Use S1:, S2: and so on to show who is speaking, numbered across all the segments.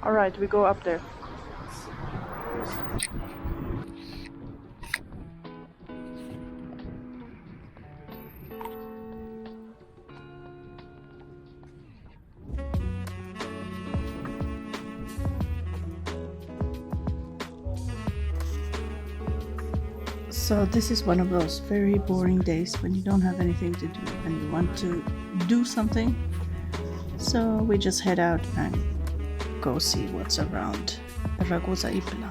S1: Alright, we go up there. So this is one of those very boring days when you don't have anything to do and you want to do something. So we just head out and go see what's around Ragusa Ibla.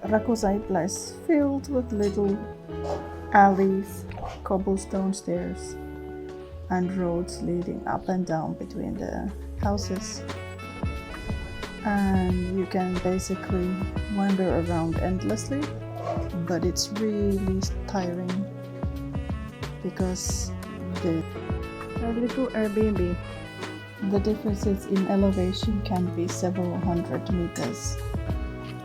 S1: Ragusa Ibla is filled with little alleys, cobblestone stairs, and roads leading up and down between the houses. And you can basically wander around endlessly, but it's really tiring because the little Airbnb. The differences in elevation can be several hundred meters.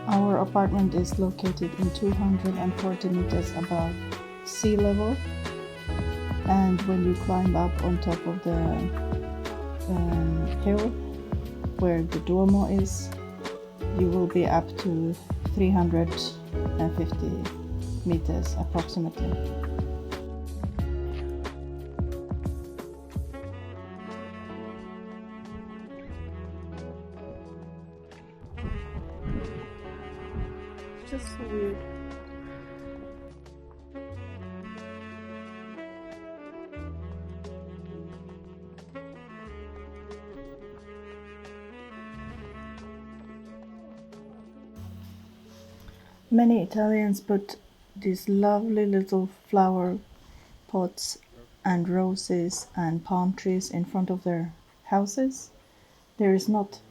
S1: Our apartment is located in 240 meters above sea level, and when you climb up on top of the hill where the Duomo is, you will be up to 350 meters approximately. Just so weird. Many Italians put these lovely little flower pots and roses and palm trees in front of their houses. There is not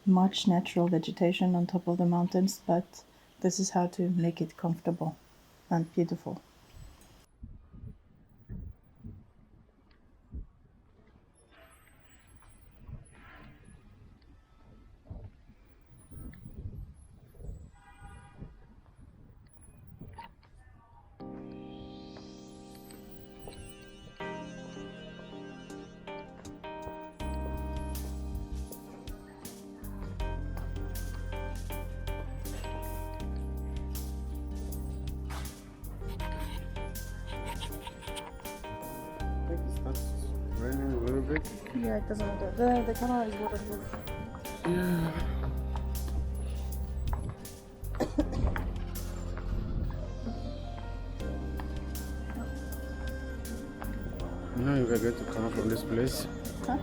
S1: much natural vegetation on top of the mountains, but this is how to make it comfortable and beautiful.
S2: Raining a little bit.
S1: Yeah, it doesn't matter. The camera is waterproof.
S2: Yeah. You know you were going to come up from this place.
S1: Huh?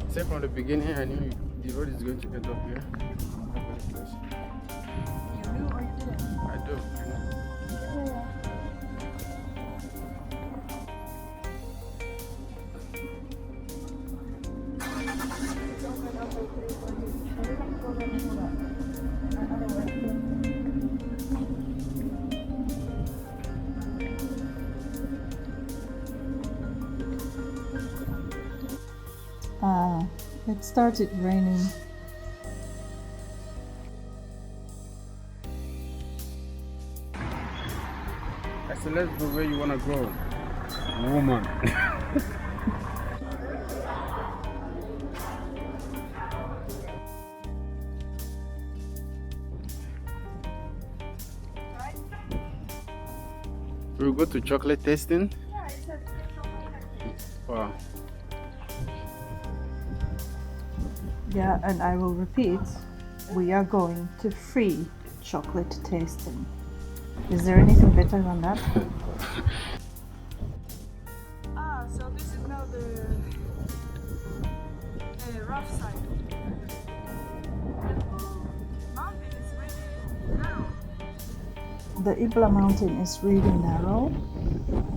S2: Say from the beginning, I knew the road is going to end up here.
S1: You knew or you didn't?
S2: I do. I know.
S1: Yeah. It started raining.
S2: I said, let's go where you want to go, woman. We'll go to chocolate tasting.
S1: Yeah, it said chocolate.
S2: Wow.
S1: Yeah, and I will repeat, we are going to free chocolate tasting. Is there anything better than that? So this is now the rough side. The mountain is really narrow. The Ibla mountain is really narrow,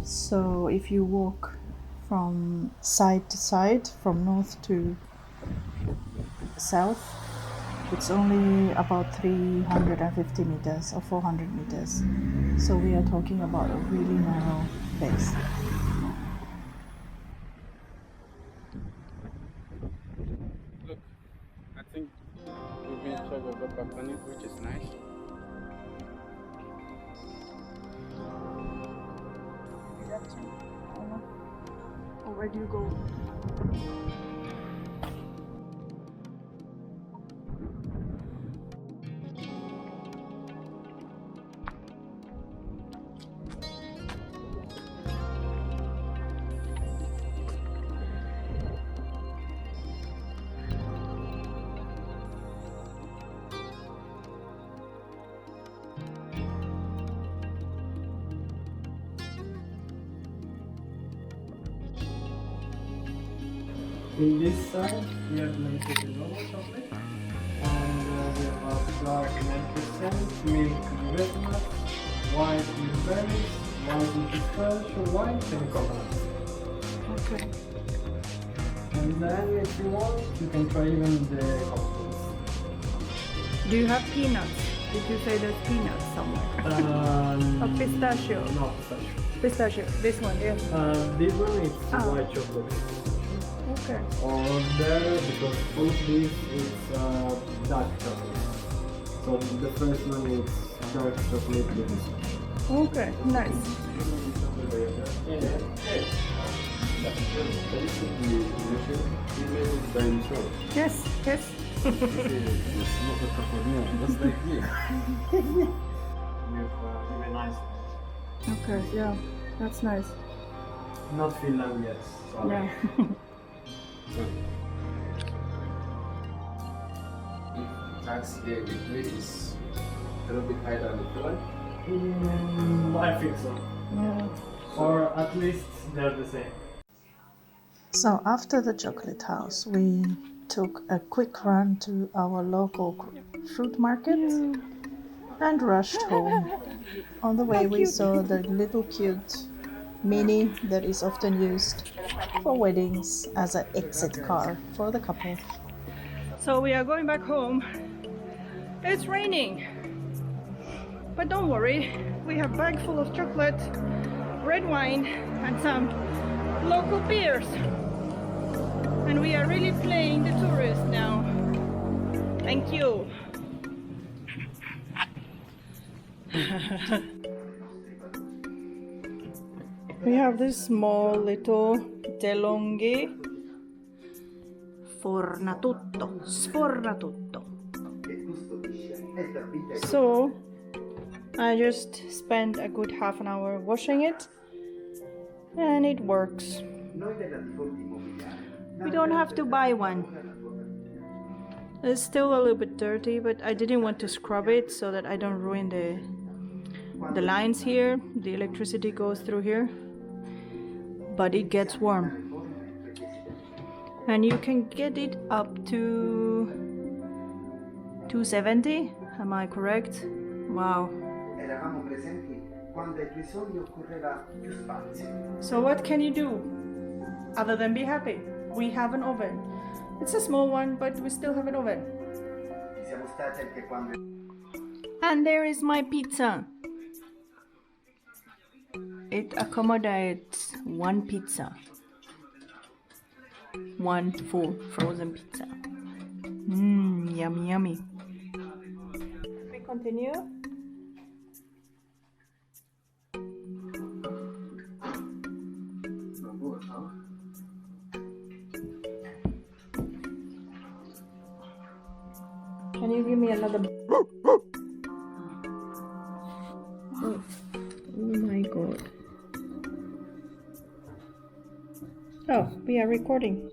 S1: so if you walk from side to side, from north to south. It's only about 350 meters or 400 meters. So we are talking about a really narrow base.
S2: Look, I think we've been Chocohouse, which is nice.
S1: Or where do you go?
S3: In this side, we have the normal chocolate, and we have dark 9%, milk hazelnut, white with berries, white with pistachio, white and coconut.
S1: Okay.
S3: And then if you want, you can try even the cocktails.
S1: Do you have peanuts? Did you say there's peanuts somewhere? Or pistachio?
S3: No, pistachio.
S1: Pistachio. This one, yes.
S3: This one is white chocolate.
S1: Okay.
S3: Or there, because all of this is dark chocolate. So the first one is dark chocolate with this.
S1: Okay, nice. Yes, yes.
S3: With really nice.
S1: Okay, yeah, that's nice.
S3: Not Finland yet. Sorry.
S1: Yeah.
S2: Tax here is a little bit higher than the Finland.
S3: I think so.
S1: Yeah.
S3: Or at least they're the same.
S1: So after the chocolate house, we took a quick run to our local fruit market and rushed home. On the way, we saw the little cute Mini that is often used for weddings as an exit car for the couple. So we are going back home. It's raining, but don't worry, we have a bag full of chocolate, red wine and some local beers. And we are really playing the tourist now. Thank you. We have this small little DeLonghi sfornatutto. So I just spent a good half an hour washing it, and it works. We don't have to buy one. It's still a little bit dirty, but I didn't want to scrub it so that I don't ruin the lines here. The electricity goes through here, but it gets warm. And you can get it up to 270, am I correct? Wow. So what can you do other than be happy? We have an oven. It's a small one, but we still have an oven. And there is my pizza. It accommodates one pizza. One full frozen pizza. Yummy, yummy. We continue. Can you give me another? Oh my god. Oh, we are recording.